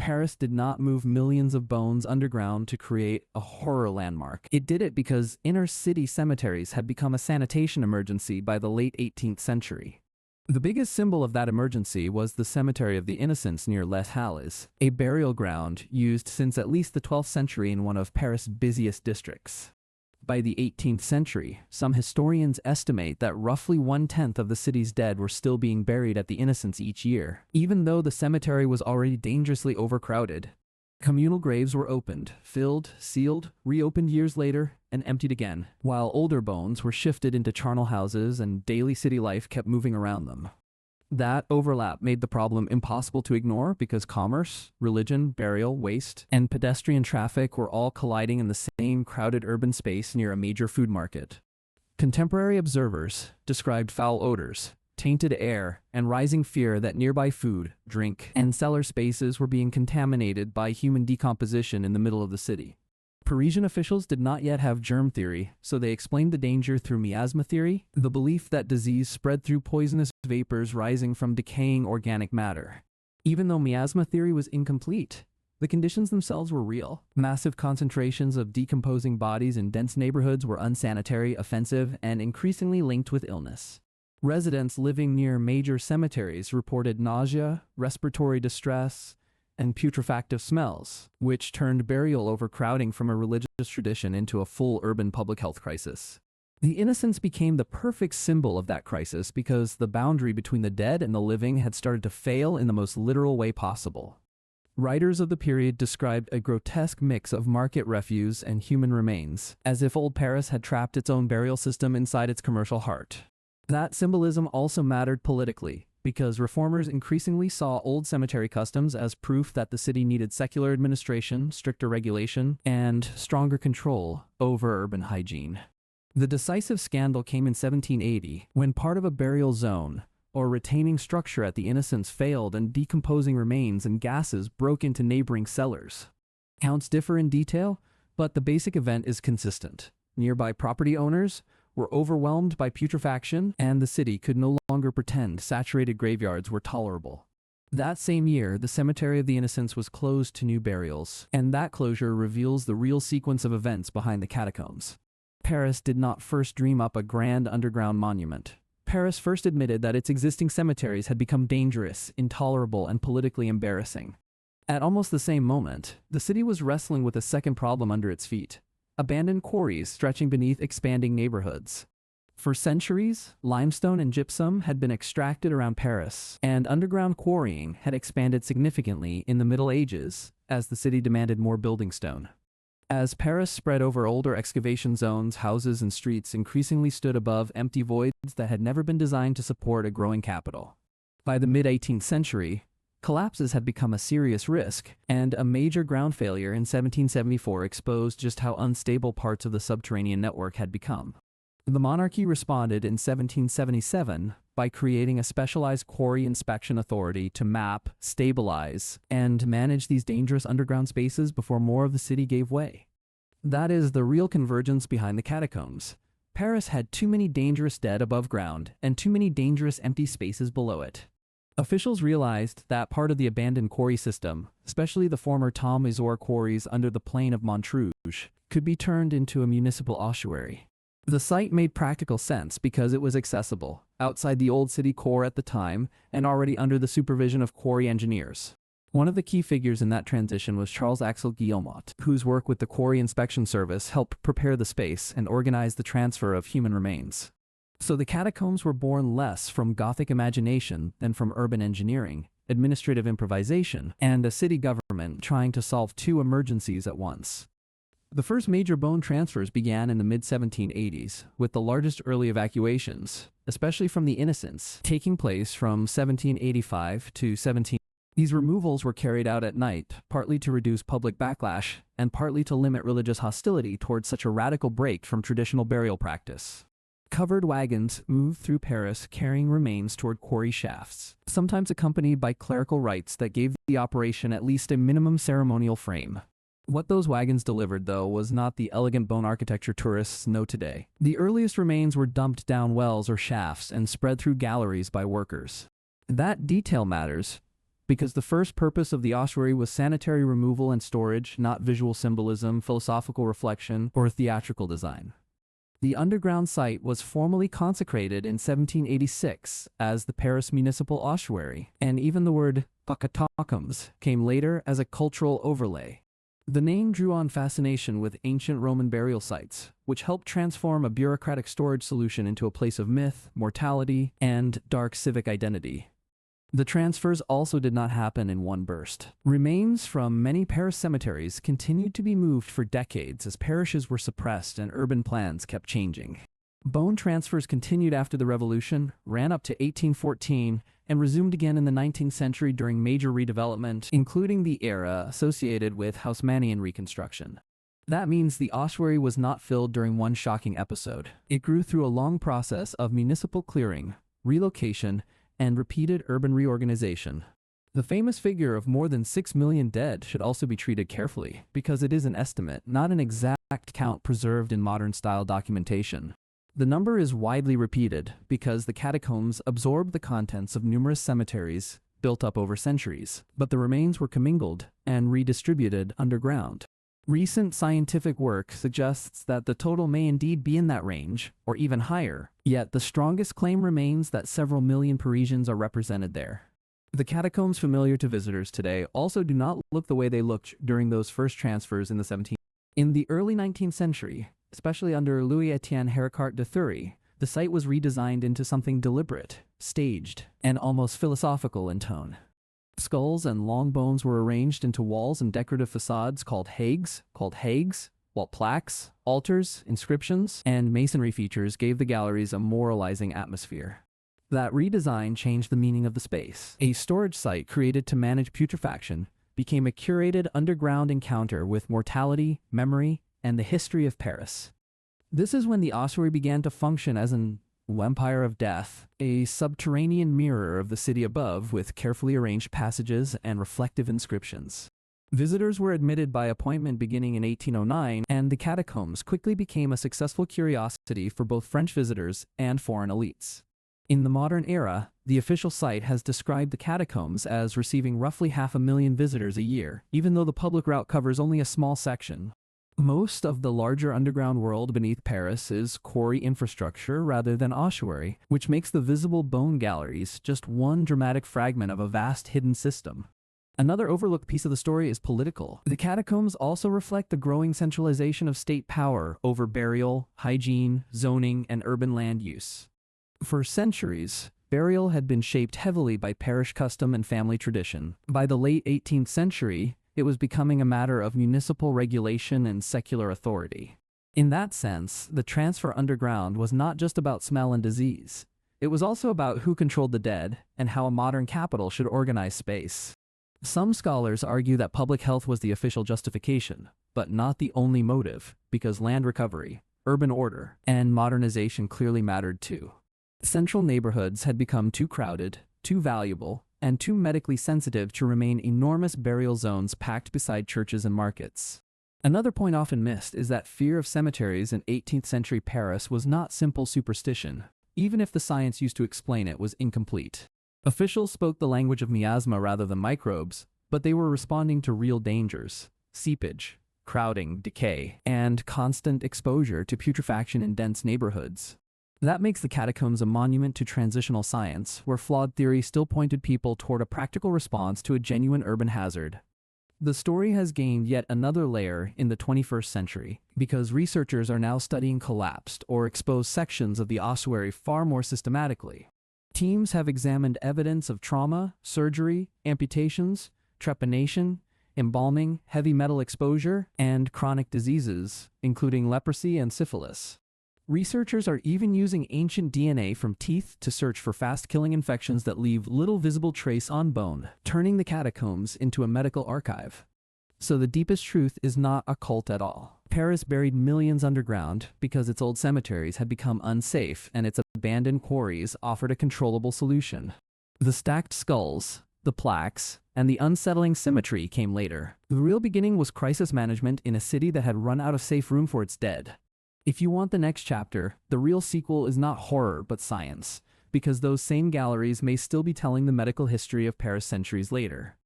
Paris did not move millions of bones underground to create a horror landmark. It did it because inner-city cemeteries had become a sanitation emergency by the late 18th century. The biggest symbol of that emergency was the Cemetery of the Innocents near Les Halles, a burial ground used since at least the 12th century in one of Paris' busiest districts. By the 18th century, some historians estimate that roughly 1/10 of the city's dead were still being buried at the Innocents each year, even though the cemetery was already dangerously overcrowded. Communal graves were opened, filled, sealed, reopened years later, and emptied again, while older bones were shifted into charnel houses and daily city life kept moving around them. That overlap made the problem impossible to ignore because commerce, religion, burial, waste, and pedestrian traffic were all colliding in the same crowded urban space near a major food market. Contemporary observers described foul odors, tainted air, and rising fear that nearby food, drink, and cellar spaces were being contaminated by human decomposition in the middle of the city. Parisian officials did not yet have germ theory, so they explained the danger through miasma theory, the belief that disease spread through poisonous vapors rising from decaying organic matter. Even though miasma theory was incomplete, the conditions themselves were real. Massive concentrations of decomposing bodies in dense neighborhoods were unsanitary, offensive, and increasingly linked with illness. Residents living near major cemeteries reported nausea, respiratory distress, and putrefactive smells, which turned burial overcrowding from a religious tradition into a full urban public health crisis. The Innocents became the perfect symbol of that crisis because the boundary between the dead and the living had started to fail in the most literal way possible. Writers of the period described a grotesque mix of market refuse and human remains, as if old Paris had trapped its own burial system inside its commercial heart. That symbolism also mattered politically, because reformers increasingly saw old cemetery customs as proof that the city needed secular administration, stricter regulation, and stronger control over urban hygiene. The decisive scandal came in 1780, when part of a burial zone, or retaining structure at the Innocents failed and decomposing remains and gases broke into neighboring cellars. Counts differ in detail, but the basic event is consistent. Nearby property owners were overwhelmed by putrefaction, and the city could no longer pretend saturated graveyards were tolerable. That same year, the Cemetery of the Innocents was closed to new burials, and that closure reveals the real sequence of events behind the catacombs. Paris did not first dream up a grand underground monument. Paris first admitted that its existing cemeteries had become dangerous, intolerable, and politically embarrassing. At almost the same moment, the city was wrestling with a second problem under its feet: abandoned quarries stretching beneath expanding neighborhoods. For centuries, limestone and gypsum had been extracted around Paris, and underground quarrying had expanded significantly in the Middle Ages as the city demanded more building stone. As Paris spread over older excavation zones, houses and streets increasingly stood above empty voids that had never been designed to support a growing capital. By the mid-18th century, collapses had become a serious risk, and a major ground failure in 1774 exposed just how unstable parts of the subterranean network had become. The monarchy responded in 1777 by creating a specialized quarry inspection authority to map, stabilize, and manage these dangerous underground spaces before more of the city gave way. That is the real convergence behind the catacombs. Paris had too many dangerous dead above ground and too many dangerous empty spaces below it. Officials realized that part of the abandoned quarry system, especially the former Tom Isor quarries under the plain of Montrouge, could be turned into a municipal ossuary. The site made practical sense because it was accessible, outside the old city core at the time, and already under the supervision of quarry engineers. One of the key figures in that transition was Charles Axel Guillemot, whose work with the Quarry Inspection Service helped prepare the space and organize the transfer of human remains. So the catacombs were born less from Gothic imagination than from urban engineering, administrative improvisation, and a city government trying to solve two emergencies at once. The first major bone transfers began in the mid-1780s, with the largest early evacuations, especially from the Innocents, taking place from 1785 to 17. These removals were carried out at night, partly to reduce public backlash, and partly to limit religious hostility towards such a radical break from traditional burial practice. Covered wagons moved through Paris carrying remains toward quarry shafts, sometimes accompanied by clerical rites that gave the operation at least a minimum ceremonial frame. What those wagons delivered, though, was not the elegant bone architecture tourists know today. The earliest remains were dumped down wells or shafts and spread through galleries by workers. That detail matters because the first purpose of the ossuary was sanitary removal and storage, not visual symbolism, philosophical reflection, or theatrical design. The underground site was formally consecrated in 1786 as the Paris Municipal Ossuary, and even the word Catacombs came later as a cultural overlay. The name drew on fascination with ancient Roman burial sites, which helped transform a bureaucratic storage solution into a place of myth, mortality, and dark civic identity. The transfers also did not happen in one burst. Remains from many Paris cemeteries continued to be moved for decades as parishes were suppressed and urban plans kept changing. Bone transfers continued after the Revolution, ran up to 1814, and resumed again in the 19th century during major redevelopment, including the era associated with Haussmannian reconstruction. That means the ossuary was not filled during one shocking episode. It grew through a long process of municipal clearing, relocation, and repeated urban reorganization. The famous figure of more than 6 million dead should also be treated carefully, because it is an estimate, not an exact count preserved in modern-style documentation. The number is widely repeated because the catacombs absorbed the contents of numerous cemeteries built up over centuries, but the remains were commingled and redistributed underground. Recent scientific work suggests that the total may indeed be in that range, or even higher, yet the strongest claim remains that several million Parisians are represented there. The catacombs familiar to visitors today also do not look the way they looked during those first transfers in the 17th. In the early 19th century, especially under Louis-Étienne Héricart de Thury, the site was redesigned into something deliberate, staged, and almost philosophical in tone. Skulls and long bones were arranged into walls and decorative facades called hagues, while plaques, altars, inscriptions, and masonry features gave the galleries a moralizing atmosphere. That redesign changed the meaning of the space. A storage site created to manage putrefaction became a curated underground encounter with mortality, memory, and the history of Paris. This is when the ossuary began to function as an empire of death, a subterranean mirror of the city above with carefully arranged passages and reflective inscriptions. Visitors were admitted by appointment beginning in 1809, and the catacombs quickly became a successful curiosity for both French visitors and foreign elites. In the modern era, the official site has described the catacombs as receiving roughly 500,000 visitors a year, even though the public route covers only a small section. Most of the larger underground world beneath Paris is quarry infrastructure rather than ossuary, which makes the visible bone galleries just one dramatic fragment of a vast hidden system. Another overlooked piece of the story is political. The catacombs also reflect the growing centralization of state power over burial, hygiene, zoning, and urban land use. For centuries, burial had been shaped heavily by parish custom and family tradition. By the late 18th century, it was becoming a matter of municipal regulation and secular authority. In that sense, the transfer underground was not just about smell and disease. It was also about who controlled the dead and how a modern capital should organize space. Some scholars argue that public health was the official justification, but not the only motive, because land recovery, urban order, and modernization clearly mattered too. Central neighborhoods had become too crowded, too valuable, and too medically sensitive to remain enormous burial zones packed beside churches and markets. Another point often missed is that fear of cemeteries in 18th century Paris was not simple superstition, even if the science used to explain it was incomplete. Officials spoke the language of miasma rather than microbes, but they were responding to real dangers: seepage, crowding, decay, and constant exposure to putrefaction in dense neighborhoods. That makes the catacombs a monument to transitional science, where flawed theory still pointed people toward a practical response to a genuine urban hazard. The story has gained yet another layer in the 21st century, because researchers are now studying collapsed or exposed sections of the ossuary far more systematically. Teams have examined evidence of trauma, surgery, amputations, trepanation, embalming, heavy metal exposure, and chronic diseases, including leprosy and syphilis. Researchers are even using ancient DNA from teeth to search for fast-killing infections that leave little visible trace on bone, turning the catacombs into a medical archive. So the deepest truth is not a cult at all. Paris buried millions underground because its old cemeteries had become unsafe and its abandoned quarries offered a controllable solution. The stacked skulls, the plaques, and the unsettling symmetry came later. The real beginning was crisis management in a city that had run out of safe room for its dead. If you want the next chapter, the real sequel is not horror but science, because those same galleries may still be telling the medical history of Paris centuries later.